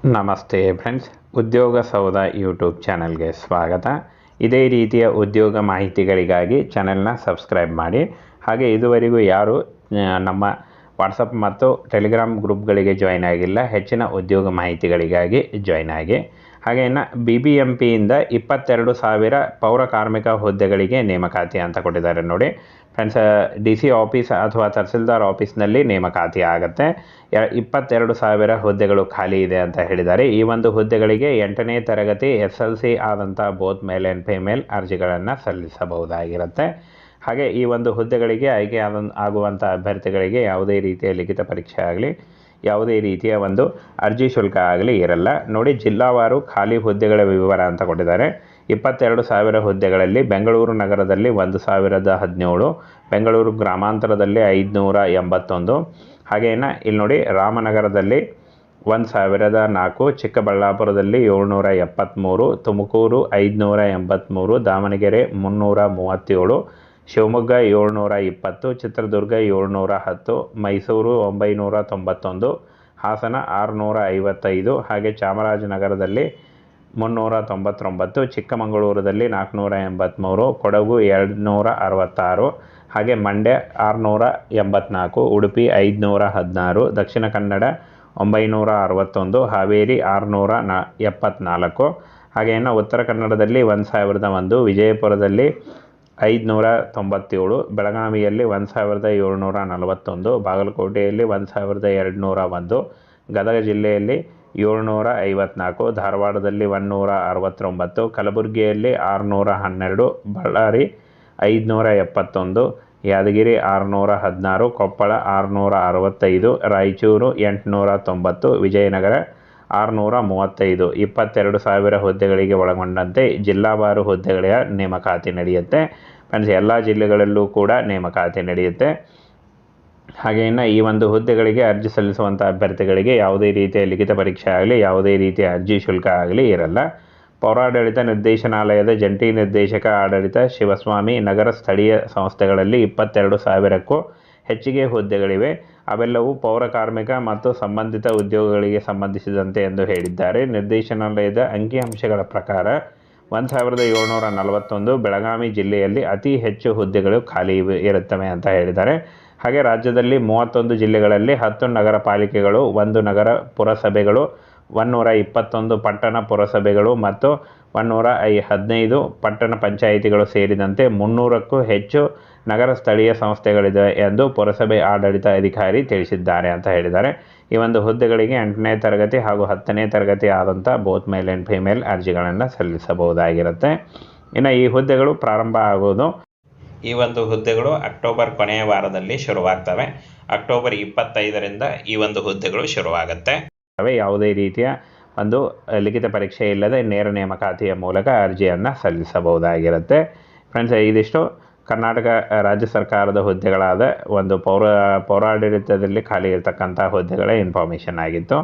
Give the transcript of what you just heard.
ನಮಸ್ತೆ ಫ್ರೆಂಡ್ಸ್, ಉದ್ಯೋಗ ಸೌಧ ಯೂಟ್ಯೂಬ್ ಚಾನಲ್ಗೆ ಸ್ವಾಗತ. ಇದೇ ರೀತಿಯ ಉದ್ಯೋಗ ಮಾಹಿತಿಗಳಿಗಾಗಿ ಚಾನೆಲ್ನ ಸಬ್ಸ್ಕ್ರೈಬ್ ಮಾಡಿ. ಹಾಗೆ ಇದುವರೆಗೂ ಯಾರು ನಮ್ಮ ವಾಟ್ಸಪ್ ಮತ್ತು ಟೆಲಿಗ್ರಾಮ್ ಗ್ರೂಪ್ಗಳಿಗೆ ಜಾಯ್ನ್ ಆಗಿಲ್ಲ, ಹೆಚ್ಚಿನ ಉದ್ಯೋಗ ಮಾಹಿತಿಗಳಿಗಾಗಿ ಜಾಯ್ನ್ ಆಗಿ. ಹಾಗೆ ಇನ್ನು BBMPಯಿಂದ 22,000 ಪೌರ ಕಾರ್ಮಿಕ ಹುದ್ದೆಗಳಿಗೆ ನೇಮಕಾತಿ ಅಂತ ಕೊಟ್ಟಿದ್ದಾರೆ ನೋಡಿ ಫ್ರೆಂಡ್ಸ್. DC ಆಫೀಸ್ ಅಥವಾ ತಹಸೀಲ್ದಾರ್ ಆಫೀಸ್ನಲ್ಲಿ ನೇಮಕಾತಿ ಆಗುತ್ತೆ. 22,000 ಹುದ್ದೆಗಳು ಖಾಲಿ ಇದೆ ಅಂತ ಹೇಳಿದ್ದಾರೆ. ಈ ಒಂದು ಹುದ್ದೆಗಳಿಗೆ 8ನೇ ತರಗತಿ SLC ಆದಂಥ ಬೋತ್ ಮೇಲ್ ಆ್ಯಂಡ್ ಫಿಮೇಲ್ ಅರ್ಜಿಗಳನ್ನು ಸಲ್ಲಿಸಬಹುದಾಗಿರುತ್ತೆ. ಹಾಗೆ ಈ ಒಂದು ಹುದ್ದೆಗಳಿಗೆ ಆಯ್ಕೆ ಆಗುವಂಥ ಅಭ್ಯರ್ಥಿಗಳಿಗೆ ಯಾವುದೇ ರೀತಿಯ ಲಿಖಿತ ಪರೀಕ್ಷೆ ಆಗಲಿ, ಯಾವುದೇ ರೀತಿಯ ಒಂದು ಅರ್ಜಿ ಶುಲ್ಕ ಆಗಲಿ ಇರಲ್ಲ ನೋಡಿ. ಜಿಲ್ಲಾವಾರು ಖಾಲಿ ಹುದ್ದೆಗಳ ವಿವರ ಅಂತ ಕೊಟ್ಟಿದ್ದಾರೆ. 22,000 ಹುದ್ದೆಗಳಲ್ಲಿ ಬೆಂಗಳೂರು ನಗರದಲ್ಲಿ 1,017, ಬೆಂಗಳೂರು ಗ್ರಾಮಾಂತರದಲ್ಲಿ 581, ಹಾಗೇನ ಇಲ್ಲಿ ನೋಡಿ ರಾಮನಗರದಲ್ಲಿ 1,004, ಚಿಕ್ಕಬಳ್ಳಾಪುರದಲ್ಲಿ 773, ತುಮಕೂರು 583, ದಾವಣಗೆರೆ 337, ಶಿವಮೊಗ್ಗ 720, ಚಿತ್ರದುರ್ಗ 710, ಮೈಸೂರು 991, ಹಾಸನ 655, ಹಾಗೆ ಚಾಮರಾಜನಗರದಲ್ಲಿ 399, ಚಿಕ್ಕಮಗಳೂರಲ್ಲಿ 483, ಕೊಡಗು 266, ಹಾಗೆ ಮಂಡ್ಯ 684, ಉಡುಪಿ 516, ದಕ್ಷಿಣ ಕನ್ನಡ 961, ಹಾವೇರಿ 674, ಹಾಗೆ ಇನ್ನು ಉತ್ತರ ಕನ್ನಡದಲ್ಲಿ 1,001, ವಿಜಯಪುರದಲ್ಲಿ 597, ಬೆಳಗಾವಿಯಲ್ಲಿ 1,741, ಬಾಗಲಕೋಟೆಯಲ್ಲಿ 1,201, ಗದಗ ಜಿಲ್ಲೆಯಲ್ಲಿ 754, ಧಾರವಾಡದಲ್ಲಿ 169, ಕಲಬುರಗಿಯಲ್ಲಿ 612, ಬಳ್ಳಾರಿ 571, ಯಾದಗಿರಿ 616, ಕೊಪ್ಪಳ 665, ರಾಯಚೂರು 890, ವಿಜಯನಗರ 635. 22,000 ಹುದ್ದೆಗಳಿಗೆ ಒಳಗೊಂಡಂತೆ ಜಿಲ್ಲಾವಾರು ಹುದ್ದೆಗಳ ನೇಮಕಾತಿ ನಡೆಯುತ್ತೆ ಫ್ರೆಂಡ್ಸ್. ಎಲ್ಲ ಜಿಲ್ಲೆಗಳಲ್ಲೂ ಕೂಡ ನೇಮಕಾತಿ ನಡೆಯುತ್ತೆ. ಹಾಗೆ ಇನ್ನು ಈ ಒಂದು ಹುದ್ದೆಗಳಿಗೆ ಅರ್ಜಿ ಸಲ್ಲಿಸುವಂಥ ಅಭ್ಯರ್ಥಿಗಳಿಗೆ ಯಾವುದೇ ರೀತಿಯ ಲಿಖಿತ ಪರೀಕ್ಷೆ ಆಗಲಿ, ಯಾವುದೇ ರೀತಿಯ ಅರ್ಜಿ ಶುಲ್ಕ ಆಗಲಿ ಇರಲ್ಲ. ಪೌರಾಡಳಿತ ನಿರ್ದೇಶನಾಲಯದ ಜಂಟಿ ನಿರ್ದೇಶಕ ಆಡಳಿತ ಶಿವಸ್ವಾಮಿ, ನಗರ ಸ್ಥಳೀಯ ಸಂಸ್ಥೆಗಳಲ್ಲಿ 22,000ಕ್ಕೂ ಹೆಚ್ಚಿಗೆ ಹುದ್ದೆಗಳಿವೆ. ಅವೆಲ್ಲವೂ ಪೌರ ಕಾರ್ಮಿಕ ಮತ್ತು ಸಂಬಂಧಿತ ಉದ್ಯೋಗಗಳಿಗೆ ಸಂಬಂಧಿಸಿದಂತೆ ಎಂದು ಹೇಳಿದ್ದಾರೆ. ನಿರ್ದೇಶನಾಲಯದ ಅಂಕಿಅಂಶಗಳ ಪ್ರಕಾರ 1,741 ಬೆಳಗಾವಿ ಜಿಲ್ಲೆಯಲ್ಲಿ ಅತಿ ಹೆಚ್ಚು ಹುದ್ದೆಗಳು ಖಾಲಿ ಇರುತ್ತವೆ ಅಂತ ಹೇಳಿದ್ದಾರೆ. ಹಾಗೆ ರಾಜ್ಯದಲ್ಲಿ 31 ಜಿಲ್ಲೆಗಳಲ್ಲಿ 10 ನಗರ ಪಾಲಿಕೆಗಳು, 1 ನಗರ ಪುರಸಭೆಗಳು, 121 ಪಟ್ಟಣ ಪುರಸಭೆಗಳು ಮತ್ತು 115 ಪಟ್ಟಣ ಪಂಚಾಯಿತಿಗಳು ಸೇರಿದಂತೆ 300ಕ್ಕೂ ಹೆಚ್ಚು ನಗರ ಸ್ಥಳೀಯ ಸಂಸ್ಥೆಗಳಿವೆ ಎಂದು ಪುರಸಭೆ ಆಡಳಿತ ಅಧಿಕಾರಿ ತಿಳಿಸಿದ್ದಾರೆ ಅಂತ ಹೇಳಿದ್ದಾರೆ. ಈ ಒಂದು ಹುದ್ದೆಗಳಿಗೆ 8ನೇ ತರಗತಿ ಹಾಗೂ 10ನೇ ತರಗತಿ ಆದಂಥ ಬೋತ್ ಮೇಲ್ ಆ್ಯಂಡ್ ಫಿಮೇಲ್ ಅರ್ಜಿಗಳನ್ನು ಸಲ್ಲಿಸಬಹುದಾಗಿರುತ್ತೆ. ಇನ್ನು ಈ ಹುದ್ದೆಗಳು ಪ್ರಾರಂಭ ಆಗೋದು, ಈ ಒಂದು ಹುದ್ದೆಗಳು ಅಕ್ಟೋಬರ್ ಕೊನೆಯ ವಾರದಲ್ಲಿ ಶುರುವಾಗ್ತವೆ. ಅಕ್ಟೋಬರ್ 25ರಿಂದ ಈ ಒಂದು ಹುದ್ದೆಗಳು ಶುರುವಾಗುತ್ತೆ. ಯಾವುದೇ ರೀತಿಯ ಒಂದು ಲಿಖಿತ ಪರೀಕ್ಷೆ ಇಲ್ಲದೆ ನೇರ ನೇಮಕಾತಿಯ ಮೂಲಕ ಅರ್ಜಿಯನ್ನು ಸಲ್ಲಿಸಬಹುದಾಗಿರುತ್ತೆ ಫ್ರೆಂಡ್ಸ್. ಇದಿಷ್ಟು ಕರ್ನಾಟಕ ರಾಜ್ಯ ಸರ್ಕಾರದ ಹುದ್ದೆಗಳಾದ ಒಂದು ಪೌರಾಡಳಿತದಲ್ಲಿ ಖಾಲಿ ಇರತಕ್ಕಂಥ ಹುದ್ದೆಗಳ ಇನ್ಫಾರ್ಮೇಷನ್ ಆಗಿತ್ತು.